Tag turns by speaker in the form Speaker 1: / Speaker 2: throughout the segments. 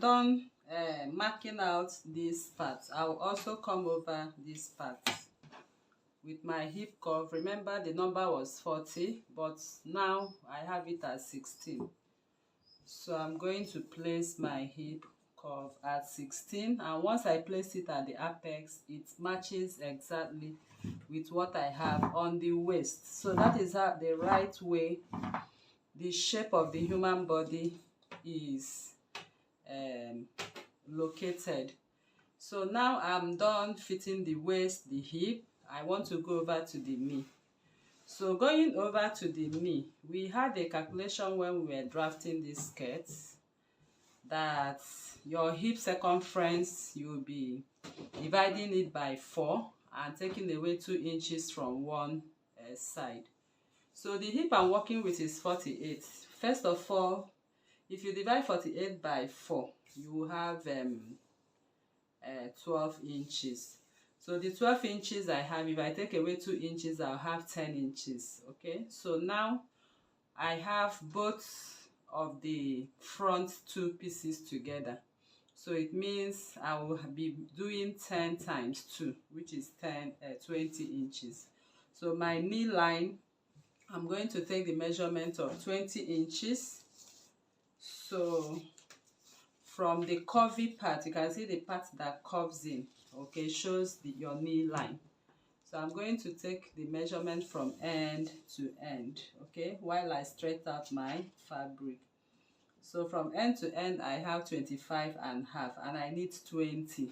Speaker 1: done marking out this part, I'll also come over this part with my hip curve. Remember the number was 40, but now I have it at 16. So I'm going to place my hip curve at 16, and once I place it at the apex, it matches exactly with what I have on the waist. So that is how the right way the shape of the human body is located. So now I'm done fitting the waist, the hip. I want to go over to the knee. So going over to the knee, we had a calculation when we were drafting this skirt that your hip circumference, you'll be dividing it by 4 and taking away 2 inches from one side. So the hip I'm working with is 48. First of all, if you divide 48 by 4, you will have 12 inches. So the 12 inches I have, if I take away 2 inches, I'll have 10 inches. Okay, so now I have both of the front 2 pieces together. So it means I will be doing 10 times 2, which is 20 inches. So my knee line, I'm going to take the measurement of 20 inches. So from the curvy part, you can see the part that curves in, okay, shows your knee line. So I'm going to take the measurement from end to end, okay, while I stretch out my fabric. So from end to end, I have 25 and half, and I need 20.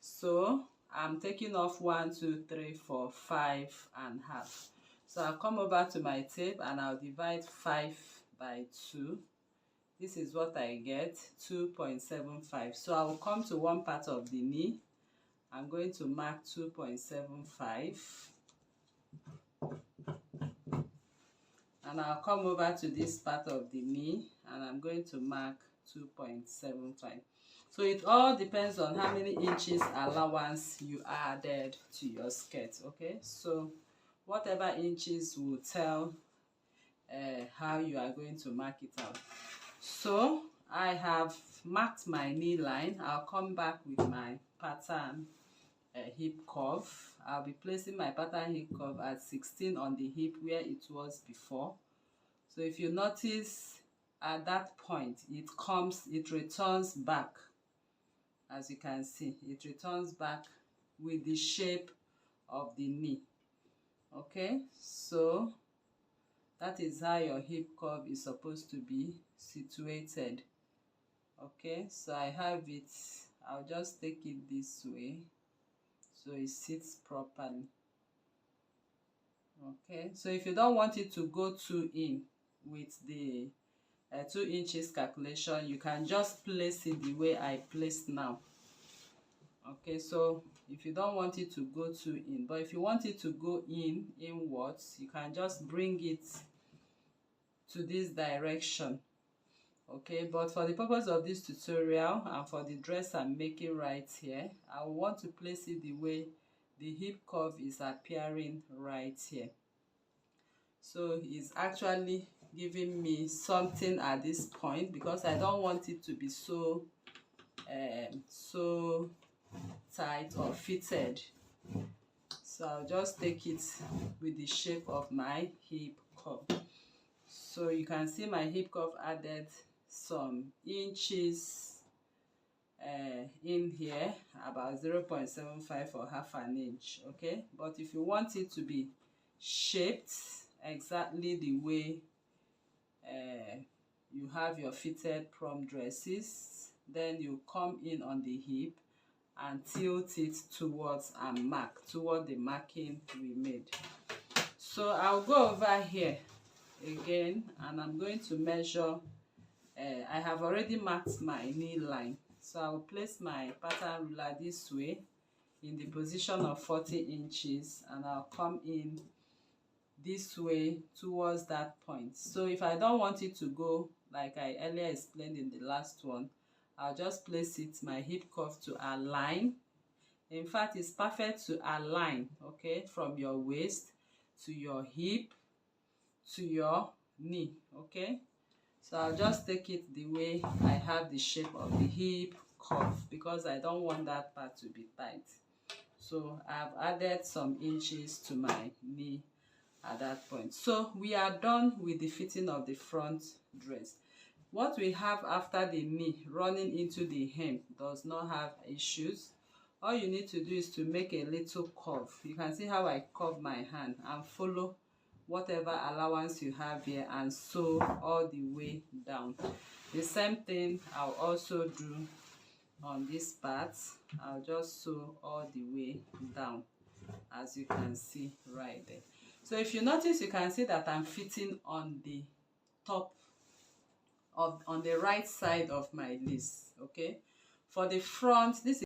Speaker 1: So I'm taking off 1, 2, 3, 4, 5 and half. So I'll come over to my tape and I'll divide 5 by 2. This is what I get, 2.75. So I will come to one part of the knee. I'm going to mark 2.75. And I'll come over to this part of the knee and I'm going to mark 2.75. So it all depends on how many inches allowance you added to your skirt, okay? So whatever inches will tell how you are going to mark it out. So I have marked my knee line. I'll come back with my pattern hip curve. I'll be placing my pattern hip curve at 16 on the hip where it was before. So if you notice at that point, it returns back. As you can see, it returns back with the shape of the knee. Okay, so that is how your hip curve is supposed to be situated. Okay, so I have it. I'll just take it this way so it sits properly. Okay, so if you don't want it to go too in with the 2 inches calculation, you can just place it the way I placed now. Okay, so if you don't want it to go too in, but if you want it to go inwards, you can just bring it to this direction. Okay, but for the purpose of this tutorial and for the dress I'm making right here, I want to place it the way the hip curve is appearing right here. So it's actually giving me something at this point because I don't want it to be so tight or fitted. So I'll just take it with the shape of my hip curve. So you can see my hip curve added some inches in here, about 0.75 or half an inch. Okay, but if you want it to be shaped exactly the way you have your fitted prom dresses, then you come in on the hip and tilt it towards and mark toward the marking we made. So I'll go over here again and I'm going to measure. I have already marked my knee line, so I will place my pattern ruler this way in the position of 40 inches and I'll come in this way towards that point. So if I don't want it to go like I earlier explained in the last one, I'll just place it, my hip curve, to align. In fact, it's perfect to align, okay, from your waist to your hip to your knee. Okay, So I'll just take it the way I have the shape of the hip cuff, because I don't want that part to be tight. So I've added some inches to my knee at that point. So we are done with the fitting of the front dress. What we have after the knee running into the hem does not have issues. All you need to do is to make a little curve. You can see how I curve my hand, and follow whatever allowance you have here and sew all the way down. The same thing I'll also do on this part. I'll just sew all the way down, as you can see right there. So if you notice, you can see that I'm fitting on the top of, on the right side of my lace. Okay, for the front, this is